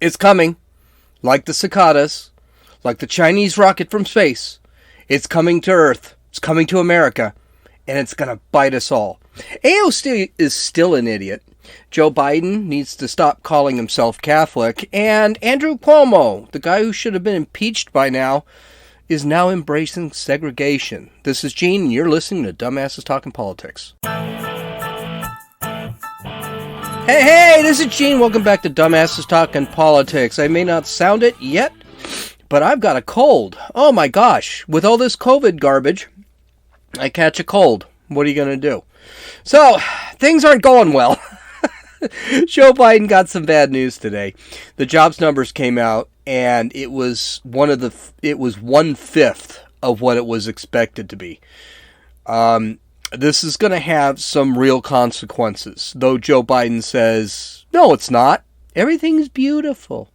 It's coming. Like the cicadas. Like the Chinese rocket from space. It's coming to Earth. It's coming to America. And it's going to bite us all. AOC is still an idiot. Joe Biden needs to stop calling himself Catholic. And Andrew Cuomo, the guy who should have been impeached by now, is now embracing segregation. This is Gene, and you're listening to Dumbasses Talking Politics. Hey, this is Gene. Welcome back to Dumbasses Talking Politics. I may not sound it yet, but I've got a cold. Oh my gosh. With all this COVID garbage, I catch a cold. What are you going to do? So, things aren't going well. Joe Biden got some bad news today. The jobs numbers came out, and it was 1/5 of what it was expected to be. This is going to have some real consequences, though Joe Biden says, no, it's not. Everything's beautiful.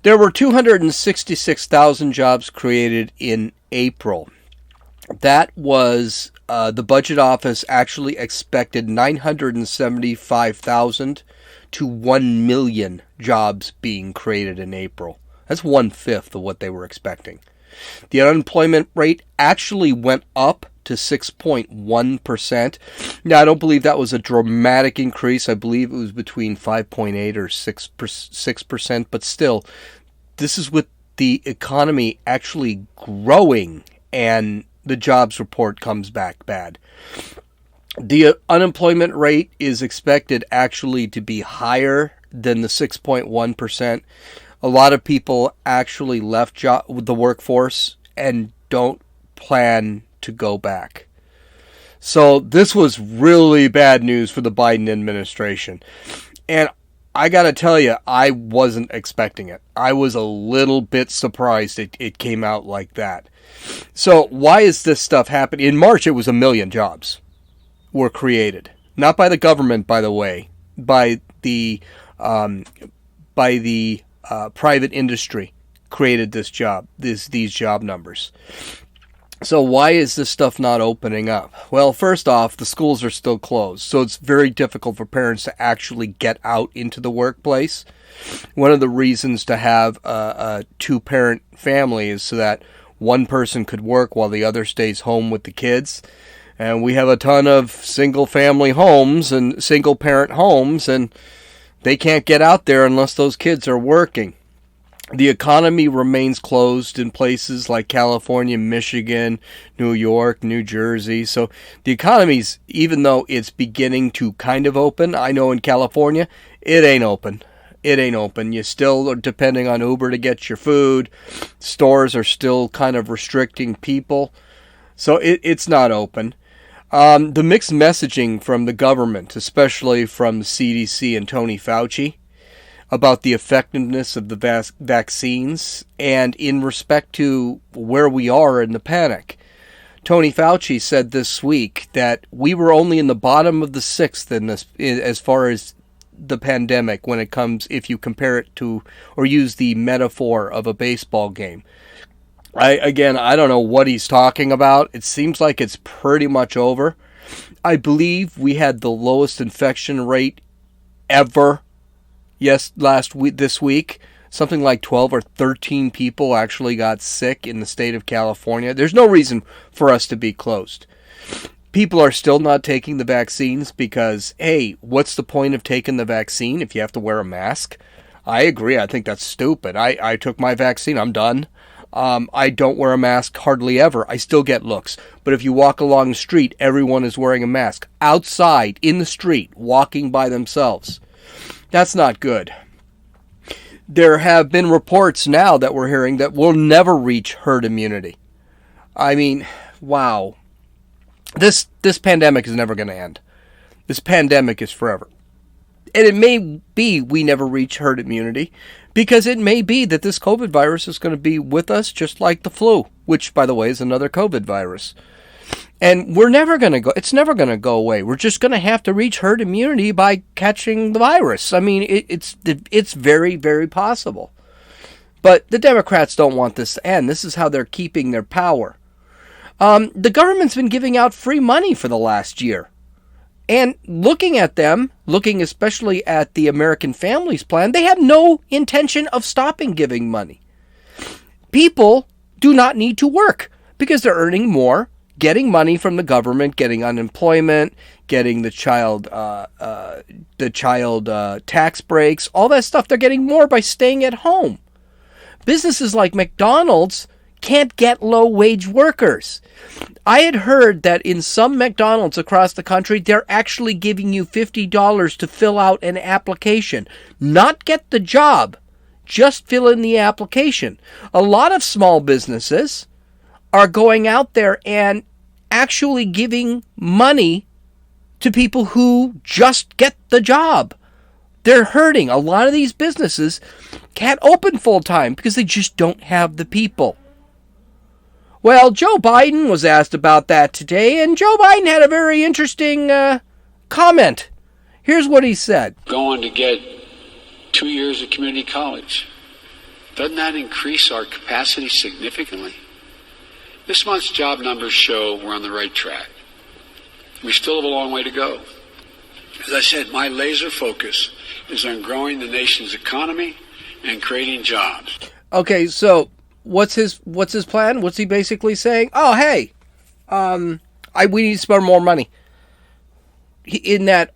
There were 266,000 jobs created in April. That was, the budget office actually expected 975,000 to 1 million jobs being created in April. That's 1/5 of what they were expecting. The unemployment rate actually went up to 6.1%. Now, I don't believe that was a dramatic increase. I believe it was between 5.8 or 6%, but still, this is with the economy actually growing and the jobs report comes back bad. The unemployment rate is expected actually to be higher than the 6.1%. A lot of people actually left the workforce and don't plan to go back. So this was really bad news for the Biden administration. And I got to tell you, I wasn't expecting it. I was a little bit surprised it came out like that. So why is this stuff happening? In March, it was 1 million jobs were created. Not by the government, by the way, by the private industry created these job numbers. So why is this stuff not opening up? Well, first off, the schools are still closed, so it's very difficult for parents to actually get out into the workplace. One of the reasons to have a two-parent family is so that one person could work while the other stays home with the kids. And we have a ton of single-family homes and single-parent homes, and they can't get out there unless those kids are working. The economy remains closed in places like California, Michigan, New York, New Jersey. So the economy's, even though it's beginning to kind of open, I know in California, it ain't open. It ain't open. You still are depending on Uber to get your food. Stores are still kind of restricting people. So it's not open. The mixed messaging from the government, especially from the CDC and Tony Fauci, about the effectiveness of the vaccines and in respect to where we are in the panic. Tony Fauci said this week that we were only in the bottom of the sixth in this, as far as the pandemic, when it comes, if you compare it to or use the metaphor of a baseball game. I don't know what he's talking about. It seems like it's pretty much over. I believe we had the lowest infection rate ever. Yes, this week, something like 12 or 13 people actually got sick in the state of California. There's no reason for us to be closed. People are still not taking the vaccines because, hey, what's the point of taking the vaccine if you have to wear a mask? I agree. I think that's stupid. I took my vaccine. I'm done. I don't wear a mask hardly ever. I still get looks. But if you walk along the street, everyone is wearing a mask. Outside, in the street, walking by themselves. That's not good. There have been reports now that we're hearing that we'll never reach herd immunity. I mean, wow. This pandemic is never going to end. This pandemic is forever. And it may be we never reach herd immunity because it may be that this COVID virus is going to be with us just like the flu, which, by the way, is another COVID virus. And it's never going to go away. We're just going to have to reach herd immunity by catching the virus. I mean, it's very, very possible. But the Democrats don't want this to end. This is how they're keeping their power. The government's been giving out free money for the last year. And looking at them, looking especially at the American Families Plan, they have no intention of stopping giving money. People do not need to work because they're earning more, getting money from the government, getting unemployment, getting the child tax breaks, all that stuff. They're getting more by staying at home. Businesses like McDonald's can't get low-wage workers. I had heard that in some McDonald's across the country, they're actually giving you $50 to fill out an application. Not get the job, just fill in the application. A lot of small businesses are going out there and actually giving money to people who just get the job. They're hurting. A lot of these businesses can't open full-time because they just don't have the people. Well, Joe Biden was asked about that today, and Joe Biden had a very interesting comment. Here's what he said. Going to get 2 years of community college. Doesn't that increase our capacity significantly? This month's job numbers show we're on the right track. We still have a long way to go. As I said, my laser focus is on growing the nation's economy and creating jobs. Okay, so what's his plan? What's he basically saying? Oh, hey, we need to spend more money. In that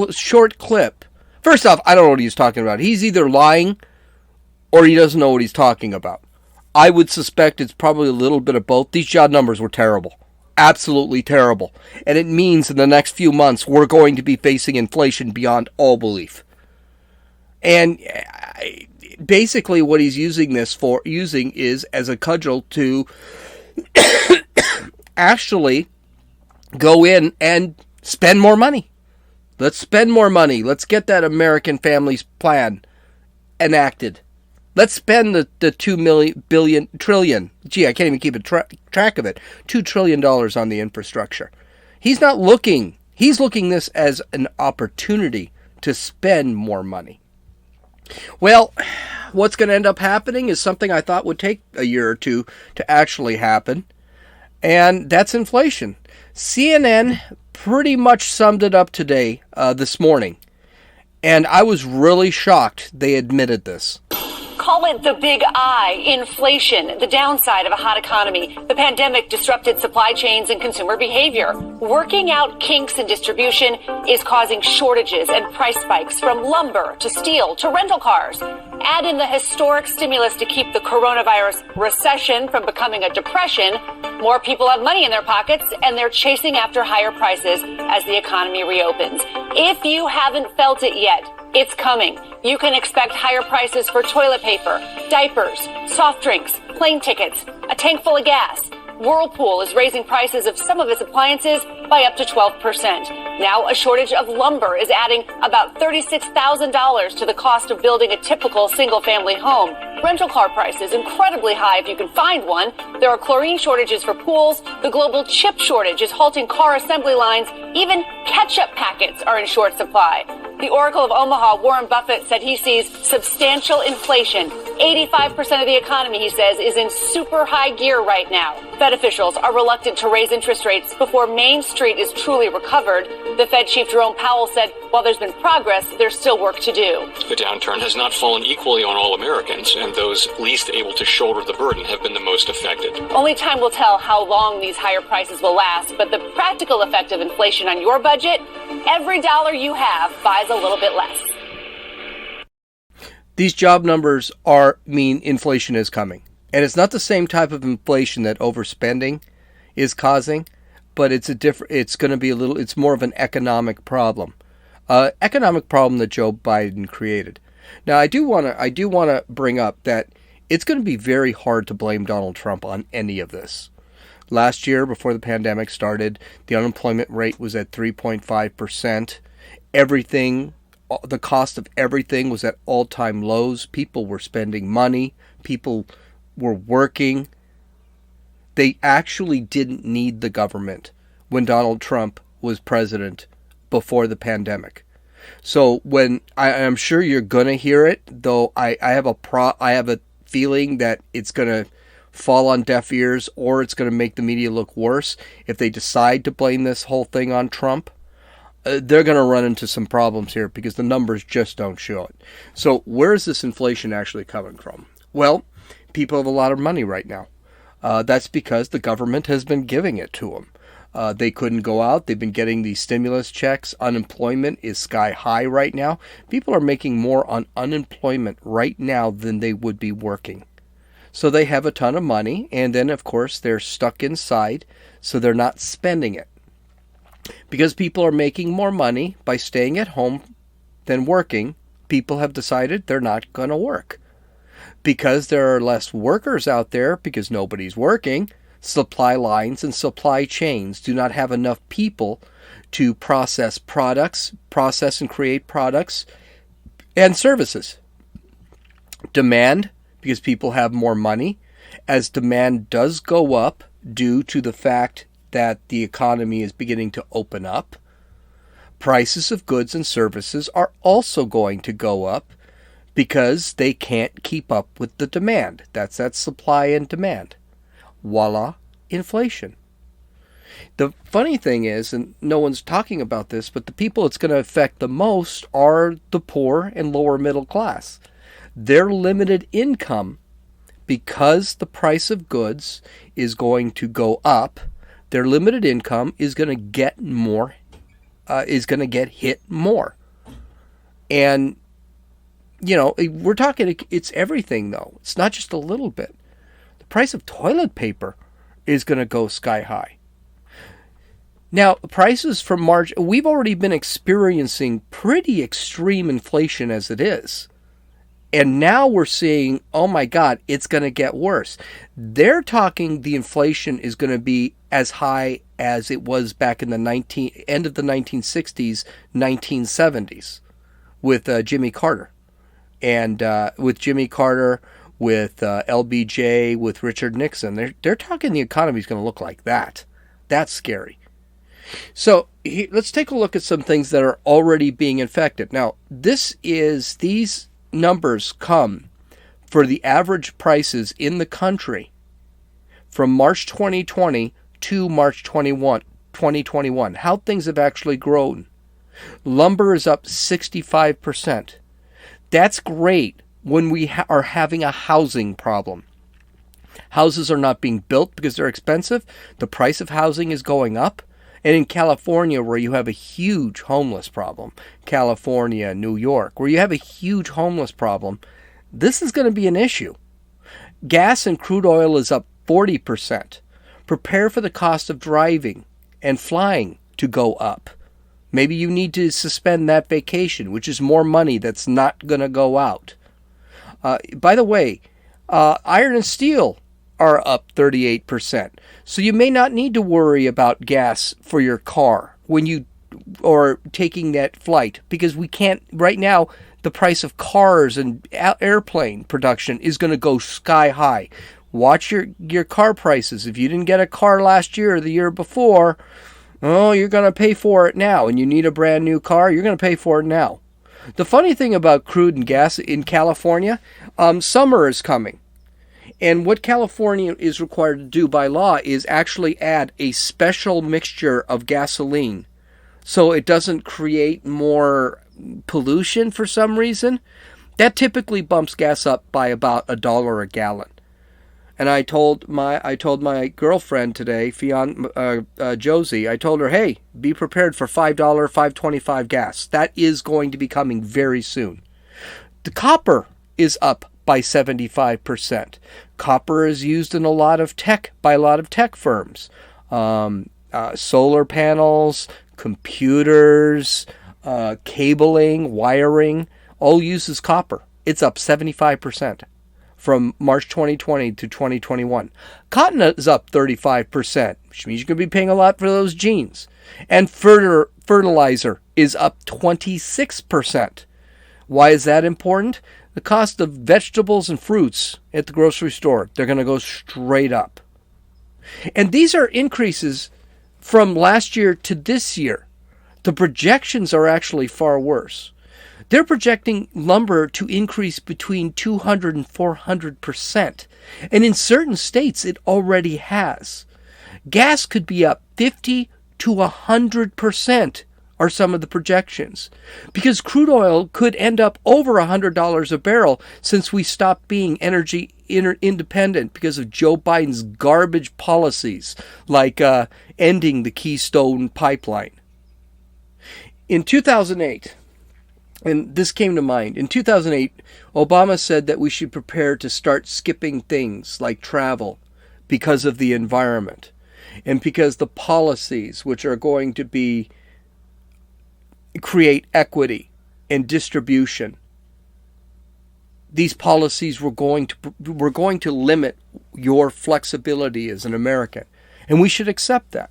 short clip, first off, I don't know what he's talking about. He's either lying or he doesn't know what he's talking about. I would suspect it's probably a little bit of both. These job numbers were terrible. Absolutely terrible. And it means in the next few months we're going to be facing inflation beyond all belief. And basically what he's using is as a cudgel to actually go in and spend more money. Let's spend more money. Let's get that American Families Plan enacted. Let's spend the $2 trillion. Gee, I can't even keep a track of it. $2 trillion on the infrastructure. He's looking this as an opportunity to spend more money. Well, what's going to end up happening is something I thought would take a year or two to actually happen, and that's inflation. CNN pretty much summed it up today, this morning, and I was really shocked they admitted this. Call it the big I, inflation, the downside of a hot economy. The pandemic disrupted supply chains and consumer behavior. Working out kinks in distribution is causing shortages and price spikes from lumber to steel to rental cars. Add in the historic stimulus to keep the coronavirus recession from becoming a depression. More people have money in their pockets and they're chasing after higher prices as the economy reopens. If you haven't felt it yet, it's coming. You can expect higher prices for toilet paper, diapers, soft drinks, plane tickets, a tank full of gas. Whirlpool is raising prices of some of its appliances by up to 12%. Now, a shortage of lumber is adding about $36,000 to the cost of building a typical single-family home. Rental car prices incredibly high if you can find one. There are chlorine shortages for pools. The global chip shortage is halting car assembly lines. Even ketchup packets are in short supply. The Oracle of Omaha, Warren Buffett, said he sees substantial inflation. 85% of the economy, he says, is in super high gear right now. Fed officials are reluctant to raise interest rates before Main Street is truly recovered. The Fed chief Jerome Powell said while there's been progress, there's still work to do. The downturn has not fallen equally on all Americans, and those least able to shoulder the burden have been the most affected. Only time will tell how long these higher prices will last, but the practical effect of inflation on your budget, every dollar you have buys a little bit less. These job numbers mean inflation is coming. And it's not the same type of inflation that overspending is causing, but it's going to be it's more of an economic problem. Economic problem that Joe Biden created. Now, I do want to bring up that it's going to be very hard to blame Donald Trump on any of this. Last year, before the pandemic started, the unemployment rate was at 3.5%. Everything, the cost of everything was at all-time lows. People were spending money. People were working. They actually didn't need the government when Donald Trump was president before the pandemic. So when I'm sure you're gonna hear it, though I have a feeling that it's gonna fall on deaf ears, or it's gonna make the media look worse if they decide to blame this whole thing on Trump. they're going to run into some problems here because the numbers just don't show it. So where is this inflation actually coming from? Well, people have a lot of money right now. That's because the government has been giving it to them. They couldn't go out. They've been getting these stimulus checks. Unemployment is sky high right now. People are making more on unemployment right now than they would be working. So they have a ton of money, and then, of course, they're stuck inside, so they're not spending it. Because people are making more money by staying at home than working, people have decided they're not going to work. Because there are less workers out there, because nobody's working, supply lines and supply chains do not have enough people to process and create products and services. Demand, because people have more money. As demand does go up due to the fact that the economy is beginning to open up, prices of goods and services are also going to go up because they can't keep up with the demand. That's that supply and demand. Voila, inflation. The funny thing is, and no one's talking about this, but the people it's going to affect the most are the poor and lower middle class. Their limited income, because the price of goods is going to go up, their limited income is going to get more, is going to get hit more. And, you know, we're talking, it's everything though. It's not just a little bit. The price of toilet paper is going to go sky high. Now, prices from March, we've already been experiencing pretty extreme inflation as it is. And now we're seeing, oh my God, it's going to get worse. They're talking the inflation is going to be as high as it was back in the end of the 1960s, 1970s with Jimmy Carter. And with Jimmy Carter, with LBJ, with Richard Nixon, they're talking the economy is going to look like that. That's scary. So let's take a look at some things that are already being affected. Now, these numbers come for the average prices in the country from March 2020 to March 2021. How things have actually grown. Lumber is up 65%. That's great when we are having a housing problem. Houses are not being built because they're expensive. The price of housing is going up. And in California, where you have a huge homeless problem, California, New York, where you have a huge homeless problem, this is going to be an issue. Gas and crude oil is up 40%. Prepare for the cost of driving and flying to go up. Maybe you need to suspend that vacation, which is more money that's not going to go out. By the way, iron and steel are up 38%. So you may not need to worry about gas for your car or taking that flight, because we can't right now. The price of cars and airplane production is going to go sky high. Watch your car prices. If you didn't get a car last year or the year before, you're going to pay for it now. And you need a brand new car, you're going to pay for it now. The funny thing about crude and gas in California, summer is coming. And what California is required to do by law is actually add a special mixture of gasoline so it doesn't create more pollution for some reason. That typically bumps gas up by about $1 a gallon. And I told my girlfriend today, Josie, I told her, hey, be prepared for $5, $5.25 gas. That is going to be coming very soon. The copper is up by 75%. Copper is used in a lot of tech firms. Solar panels, computers, cabling, wiring, all uses copper. It's up 75% from March 2020 to 2021. Cotton is up 35%, which means you're going to be paying a lot for those jeans. And fertilizer is up 26%. Why is that important? The cost of vegetables and fruits at the grocery store, they're going to go straight up. And these are increases from last year to this year. The projections are actually far worse. They're projecting lumber to increase between 200 and 400%. And in certain states, it already has. Gas could be up 50 to 100%. are some of the projections. Because crude oil could end up over $100 a barrel since we stopped being energy independent because of Joe Biden's garbage policies, like ending the Keystone Pipeline. In 2008, and this came to mind, in 2008, Obama said that we should prepare to start skipping things like travel because of the environment and because the policies which are going to be create equity and distribution. These policies were going to limit your flexibility as an American, and we should accept that.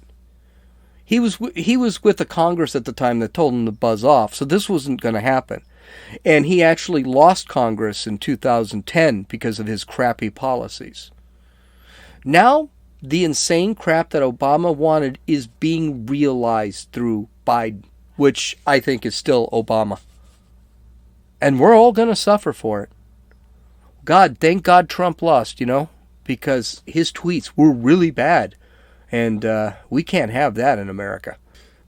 He was with the Congress at the time that told him to buzz off, so this wasn't going to happen. And he actually lost Congress in 2010 because of his crappy policies. Now, the insane crap that Obama wanted is being realized through Biden, which I think is still Obama. And we're all going to suffer for it. Thank God Trump lost, because his tweets were really bad. And we can't have that in America.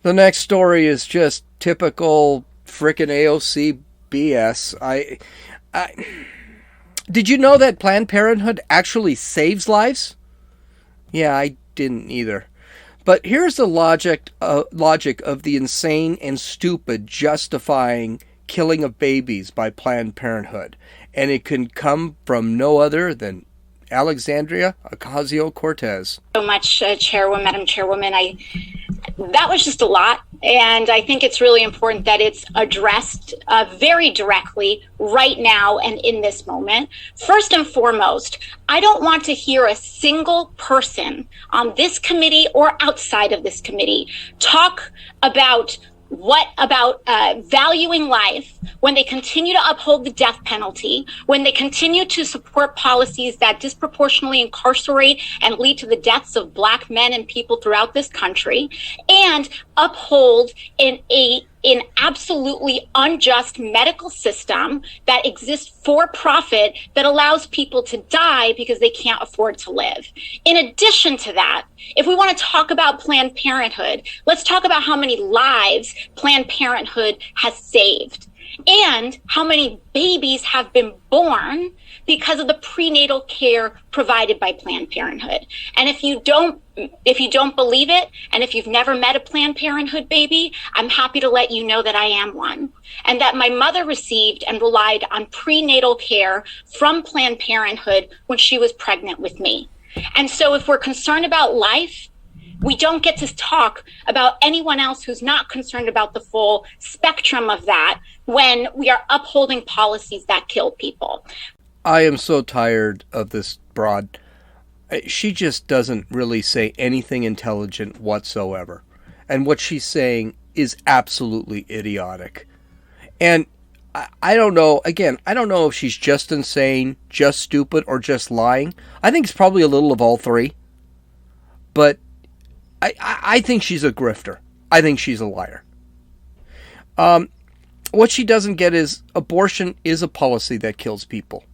The next story is just typical frickin' AOC BS. Did you know that Planned Parenthood actually saves lives? Yeah, I didn't either. But here's the logic of the insane and stupid justifying killing of babies by Planned Parenthood. And it can come from no other than Alexandria Ocasio-Cortez. So much, Madam Chairwoman. That was just a lot. And I think it's really important that it's addressed very directly right now and in this moment. First and foremost, I don't want to hear a single person on this committee or outside of this committee talk about valuing life when they continue to uphold the death penalty, when they continue to support policies that disproportionately incarcerate and lead to the deaths of Black men and people throughout this country, and uphold an absolutely unjust medical system that exists for profit that allows people to die because they can't afford to live. In addition to that, if we want to talk about Planned Parenthood, let's talk about how many lives Planned Parenthood has saved and how many babies have been born because of the prenatal care provided by Planned Parenthood. And if you don't believe it, and if you've never met a Planned Parenthood baby, I'm happy to let you know that I am one, and that my mother received and relied on prenatal care from Planned Parenthood when she was pregnant with me. And so if we're concerned about life, we don't get to talk about anyone else who's not concerned about the full spectrum of that when we are upholding policies that kill people. I am so tired of this broad. She just doesn't really say anything intelligent whatsoever. And what she's saying is absolutely idiotic. And I don't know, again, I don't know if she's just insane, just stupid, or just lying. I think it's probably a little of all three. But I think she's a grifter. I think she's a liar. What she doesn't get is abortion is a policy that kills people.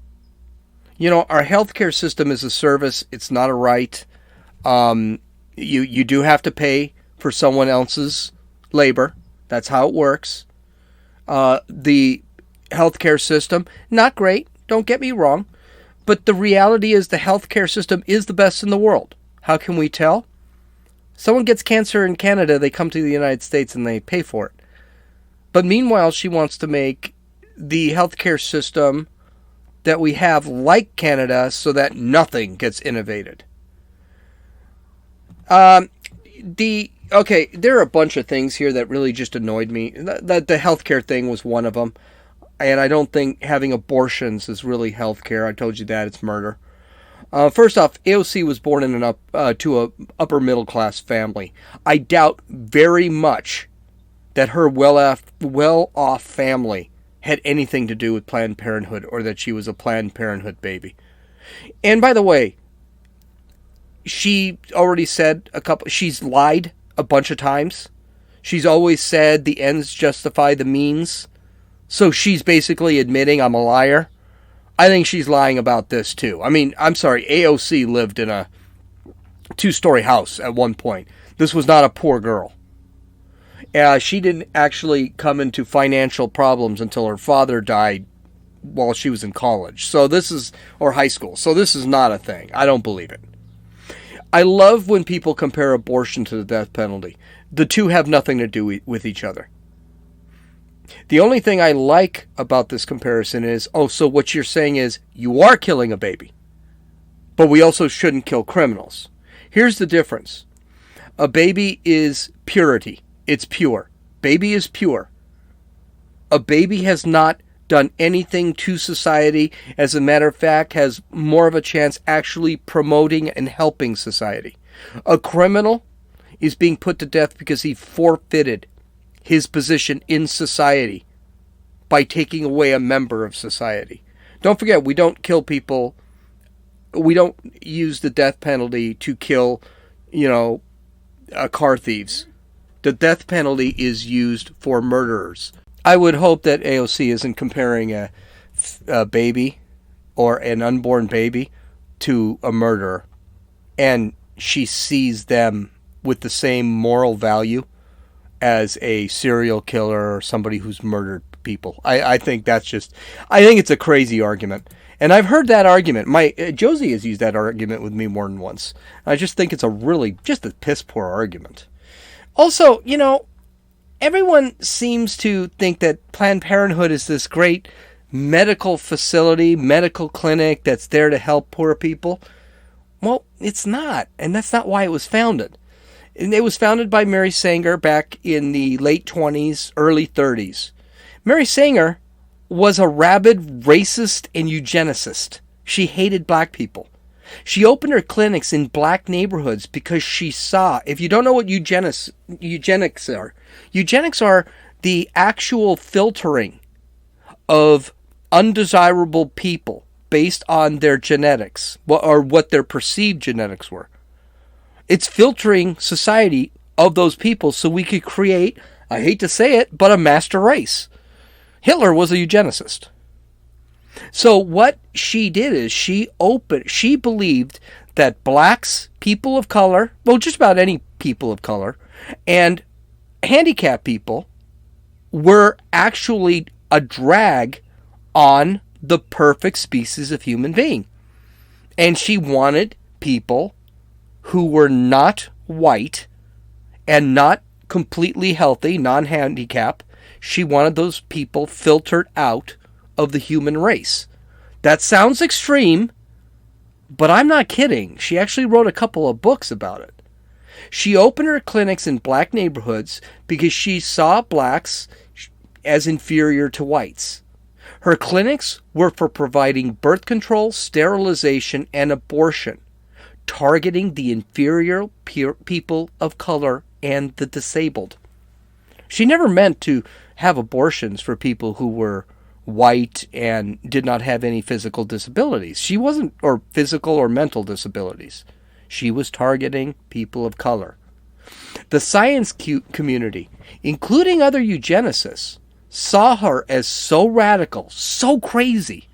Our healthcare system is a service. It's not a right. You do have to pay for someone else's labor. That's how it works. The healthcare system, not great. Don't get me wrong. But the reality is the healthcare system is the best in the world. How can we tell? Someone gets cancer in Canada, they come to the United States and they pay for it. But meanwhile, she wants to make the healthcare system that we have like Canada so that nothing gets innovated. There are a bunch of things here that really just annoyed me. The healthcare thing was one of them. And I don't think having abortions is really healthcare. I told you that. It's murder. First off, AOC was born in to a upper middle class family. I doubt very much that her well-off family had anything to do with Planned Parenthood or that she was a Planned Parenthood baby. And by the way, she already said she's lied a bunch of times. She's always said the ends justify the means. So she's basically admitting I'm a liar. I think she's lying about this too. I mean, I'm sorry, AOC lived in a 2-story house at one point. This was not a poor girl. She didn't actually come into financial problems until her father died while she was in college. Or high school. So this is not a thing. I don't believe it. I love when people compare abortion to the death penalty. The two have nothing to do with each other. The only thing I like about this comparison is, so what you're saying is you are killing a baby, but we also shouldn't kill criminals. Here's the difference. A baby is purity. It's pure. Baby is pure. A baby has not done anything to society. As a matter of fact, has more of a chance actually promoting and helping society. A criminal is being put to death because he forfeited his position in society by taking away a member of society. Don't forget, we don't kill people. We don't use the death penalty to kill, car thieves. The death penalty is used for murderers. I would hope that AOC isn't comparing a baby or an unborn baby to a murderer, and she sees them with the same moral value as a serial killer or somebody who's murdered people. I think it's a crazy argument. And I've heard that argument. Josie has used that argument with me more than once. I just think it's just a piss poor argument. Also, everyone seems to think that Planned Parenthood is this great medical facility, medical clinic that's there to help poor people. Well, it's not. And that's not why it was founded. And it was founded by Mary Sanger back in the late 20s, early 30s. Mary Sanger was a rabid racist and eugenicist. She hated black people. She opened her clinics in black neighborhoods because she saw, if you don't know what eugenics are the actual filtering of undesirable people based on their genetics, or what their perceived genetics were. It's filtering society of those people so we could create, I hate to say it, but a master race. Hitler was a eugenicist. So what she did is she believed that blacks, people of color, just about any people of color, and handicapped people were actually a drag on the perfect species of human being. And she wanted people who were not white and not completely healthy, non-handicapped. She wanted those people filtered out of the human race. That sounds extreme, but I'm not kidding. She actually wrote a couple of books about it. She opened her clinics in black neighborhoods because she saw blacks as inferior to whites. Her clinics were for providing birth control, sterilization, and abortion, targeting the inferior people of color and the disabled. She never meant to have abortions for people who were white and did not have any physical disabilities. Or physical or mental disabilities. She was targeting people of color. The science community, including other eugenicists, saw her as so radical, so crazy,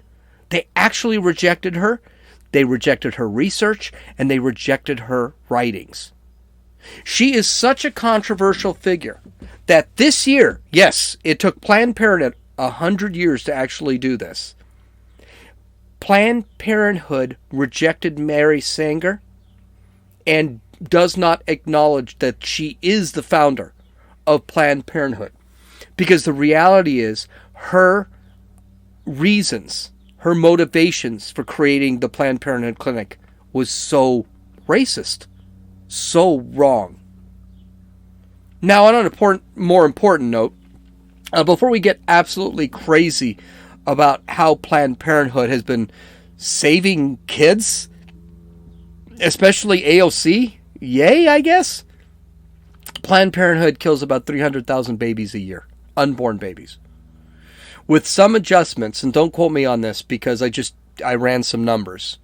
they actually rejected her. They rejected her research, and they rejected her writings. She is such a controversial figure that this year, yes, it took Planned Parenthood 100 years to actually do this. Planned Parenthood rejected Mary Sanger and does not acknowledge that she is the founder of Planned Parenthood. Because the reality is, her reasons, her motivations for creating the Planned Parenthood clinic was so racist, so wrong. Now, on a more important note, before we get absolutely crazy about how Planned Parenthood has been saving kids, especially AOC, yay, I guess. Planned Parenthood kills about 300,000 babies a year, unborn babies. With some adjustments, and don't quote me on this because I ran some numbers,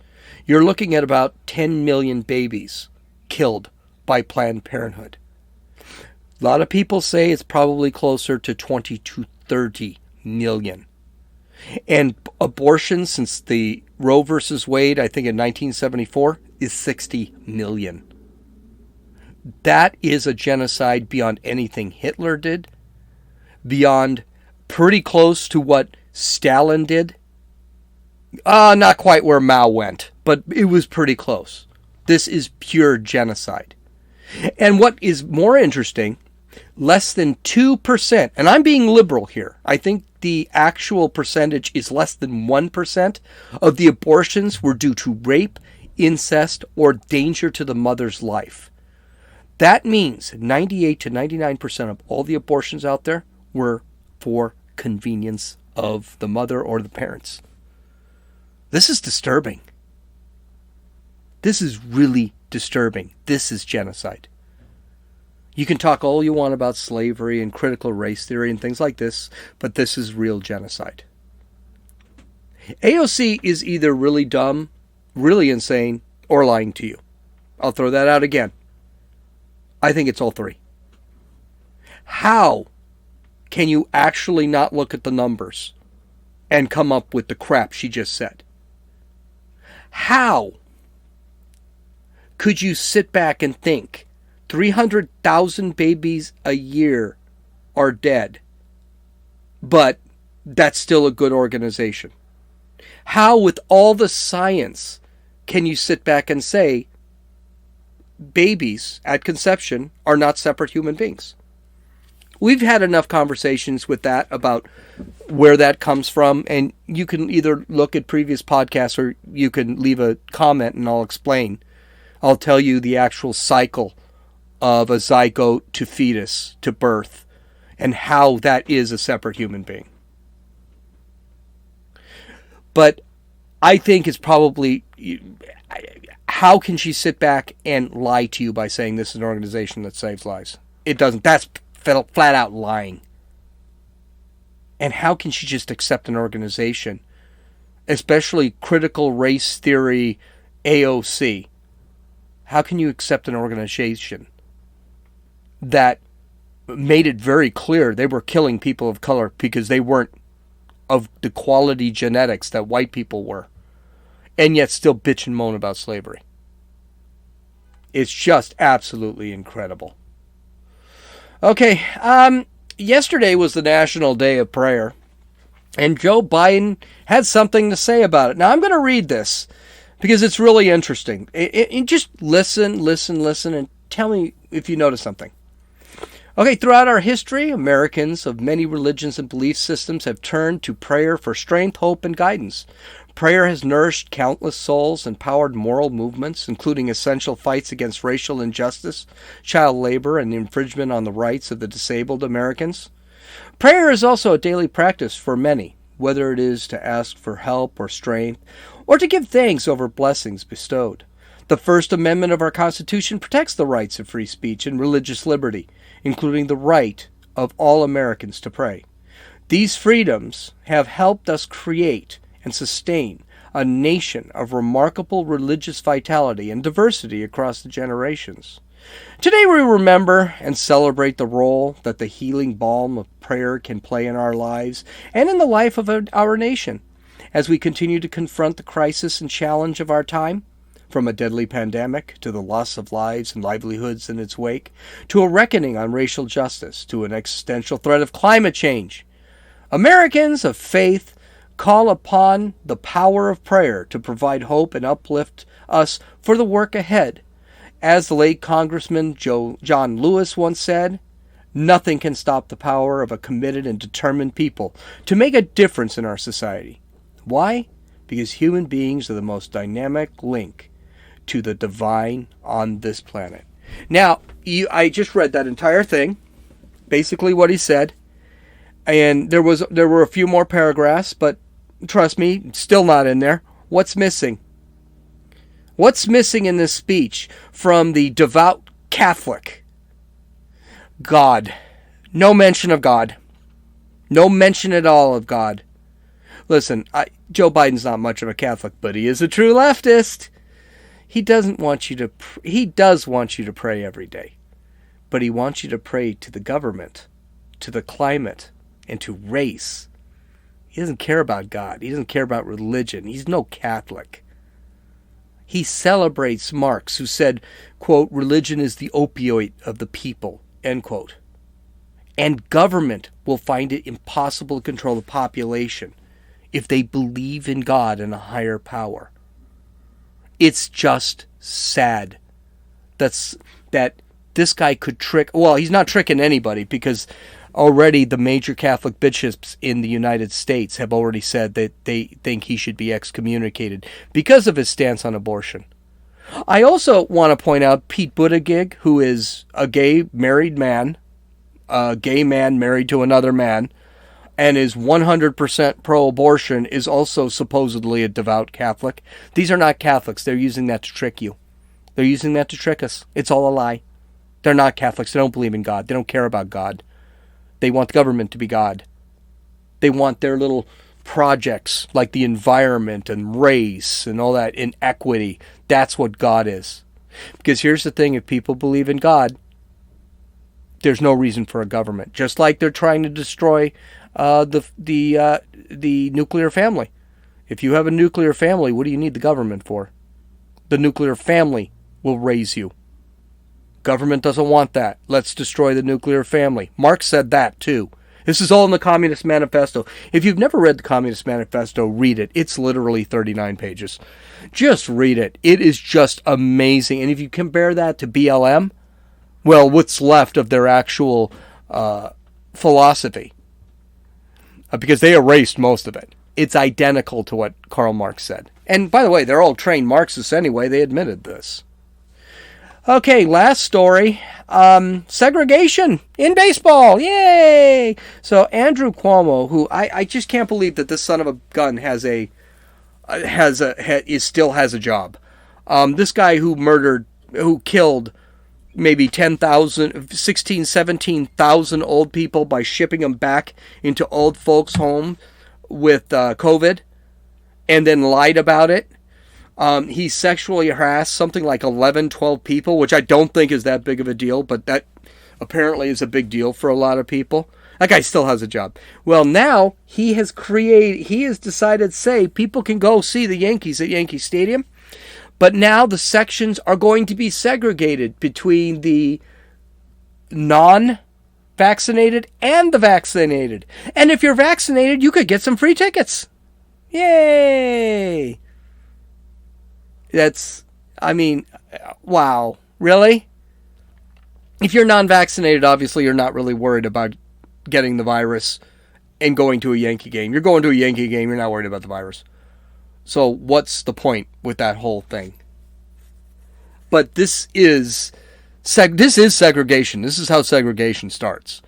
you're looking at about 10 million babies killed by Planned Parenthood. A lot of people say it's probably closer to 20 to 30 million. And abortion since the Roe versus Wade, I think in 1974, is 60 million. That is a genocide beyond anything Hitler did, beyond pretty close to what Stalin did. Not quite where Mao went, but it was pretty close. This is pure genocide. And what is more interesting, less than 2%, and I'm being liberal here, I think the actual percentage is less than 1% of the abortions were due to rape, incest, or danger to the mother's life. That means 98 to 99% of all the abortions out there were for convenience of the mother or the parents. This is disturbing. This is really disturbing. This is genocide. You can talk all you want about slavery and critical race theory and things like this, but this is real genocide. AOC is either really dumb, really insane, or lying to you. I'll throw that out again. I think it's all three. How can you actually not look at the numbers and come up with the crap she just said? How could you sit back and think 300,000 babies a year are dead, but that's still a good organization? How, with all the science, can you sit back and say babies at conception are not separate human beings? We've had enough conversations with that about where that comes from, and you can either look at previous podcasts or you can leave a comment and I'll explain. I'll tell you the actual cycle of a zygote to fetus to birth and how that is a separate human being. But I think it's probably, how can she sit back and lie to you by saying this is an organization that saves lives? It doesn't. That's flat out lying. And how can she just accept an organization, especially critical race theory AOC? How can you accept an organization that made it very clear they were killing people of color because they weren't of the quality genetics that white people were, and yet still bitch and moan about slavery? It's just absolutely incredible. Okay, yesterday was the National Day of Prayer, and Joe Biden had something to say about it. Now, I'm going to read this because it's really interesting. Just listen, and tell me if you notice something. Okay, throughout our history, Americans of many religions and belief systems have turned to prayer for strength, hope, and guidance. Prayer has nourished countless souls and powered moral movements, including essential fights against racial injustice, child labor, and the infringement on the rights of the disabled Americans. Prayer is also a daily practice for many, whether it is to ask for help or strength, or to give thanks over blessings bestowed. The First Amendment of our Constitution protects the rights of free speech and religious liberty, including the right of all Americans to pray. These freedoms have helped us create and sustain a nation of remarkable religious vitality and diversity across the generations. Today we remember and celebrate the role that the healing balm of prayer can play in our lives and in the life of our nation as we continue to confront the crisis and challenge of our time, from a deadly pandemic to the loss of lives and livelihoods in its wake, to a reckoning on racial justice, to an existential threat of climate change. Americans of faith call upon the power of prayer to provide hope and uplift us for the work ahead. As the late Congressman John Lewis once said, nothing can stop the power of a committed and determined people to make a difference in our society. Why? Because human beings are the most dynamic link to the divine on this planet. Now, I just read that entire thing, basically what he said, and there were a few more paragraphs, but trust me, still not in there. What's missing? What's missing in this speech from the devout Catholic? God. No mention of God. No mention at all of God. Listen, Joe Biden's not much of a Catholic, but he is a true leftist. He does want you to pray every day, but he wants you to pray to the government, to the climate, and to race. He doesn't care about God. He doesn't care about religion. He's no Catholic. He celebrates Marx, who said, quote, religion is the opioid of the people, end quote. And government will find it impossible to control the population if they believe in God and a higher power. It's just sad that this guy could trick... Well, he's not tricking anybody, because already the major Catholic bishops in the United States have already said that they think he should be excommunicated because of his stance on abortion. I also want to point out Pete Buttigieg, who is a gay married man, a gay man married to another man, and is 100% pro-abortion, is also supposedly a devout Catholic. These are not Catholics. They're using that to trick you. They're using that to trick us. It's all a lie. They're not Catholics. They don't believe in God. They don't care about God. They want the government to be God. They want their little projects like the environment and race and all that in equity. That's what God is. Because here's the thing, if people believe in God, there's no reason for a government. Just like they're trying to destroy the nuclear family. If you have a nuclear family, what do you need the government for? The nuclear family will raise you. Government doesn't want that. Let's destroy the nuclear family. Marx said that too. This is all in the Communist Manifesto. If you've never read the Communist Manifesto, read it. It's literally 39 pages. Just read it. It is just amazing. And if you compare that to BLM, well, what's left of their actual philosophy? Because they erased most of it. It's identical to what Karl Marx said. And by the way, they're all trained Marxists anyway. They admitted this. Okay, last story. Segregation in baseball. Yay! So Andrew Cuomo, who I just can't believe that this son of a gun still has a job. This guy who killed maybe 10,000, 16, 17,000 old people by shipping them back into old folks' home with COVID, and then lied about it. He sexually harassed something like 11, 12 people, which I don't think is that big of a deal, but that apparently is a big deal for a lot of people. That guy still has a job. Well, now he has decided to say people can go see the Yankees at Yankee Stadium, but now the sections are going to be segregated between the non-vaccinated and the vaccinated. And if you're vaccinated, you could get some free tickets. Yay! Wow. Really? If you're non-vaccinated, obviously you're not really worried about getting the virus and going to a Yankee game. You're going to a Yankee game, you're not worried about the virus. So what's the point with that whole thing? But this is segregation. This is how segregation starts.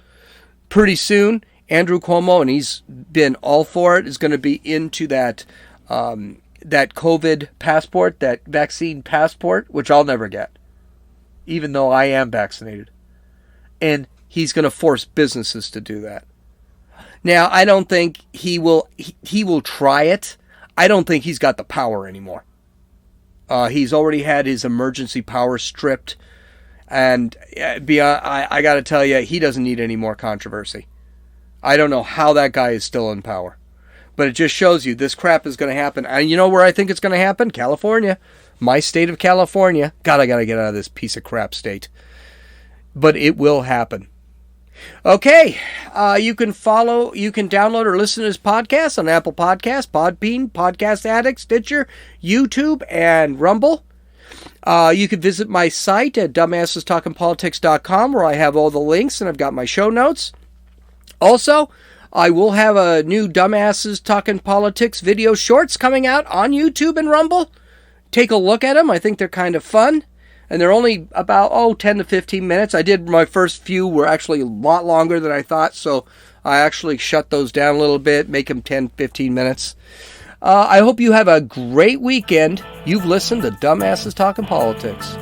Pretty soon, Andrew Cuomo, and he's been all for it, is going to be into that that COVID passport, that vaccine passport, which I'll never get, even though I am vaccinated. And he's going to force businesses to do that. Now, I don't think he will try it. I don't think he's got the power anymore. He's already had his emergency power stripped. And I got to tell you, he doesn't need any more controversy. I don't know how that guy is still in power. But it just shows you this crap is going to happen. And you know where I think it's going to happen? California. My state of California. God, I got to get out of this piece of crap state. But it will happen. Okay. You can download or listen to this podcast on Apple Podcasts, Podbean, Podcast Addict, Stitcher, YouTube, and Rumble. You can visit my site at dumbassestalkingpolitics.com, where I have all the links and I've got my show notes. Also, I will have a new Dumbasses Talking Politics video shorts coming out on YouTube and Rumble. Take a look at them. I think they're kind of fun. And they're only about, 10 to 15 minutes. I did my first few were actually a lot longer than I thought, so I actually shut those down a little bit, make them 10, 15 minutes. I hope you have a great weekend. You've listened to Dumbasses Talking Politics.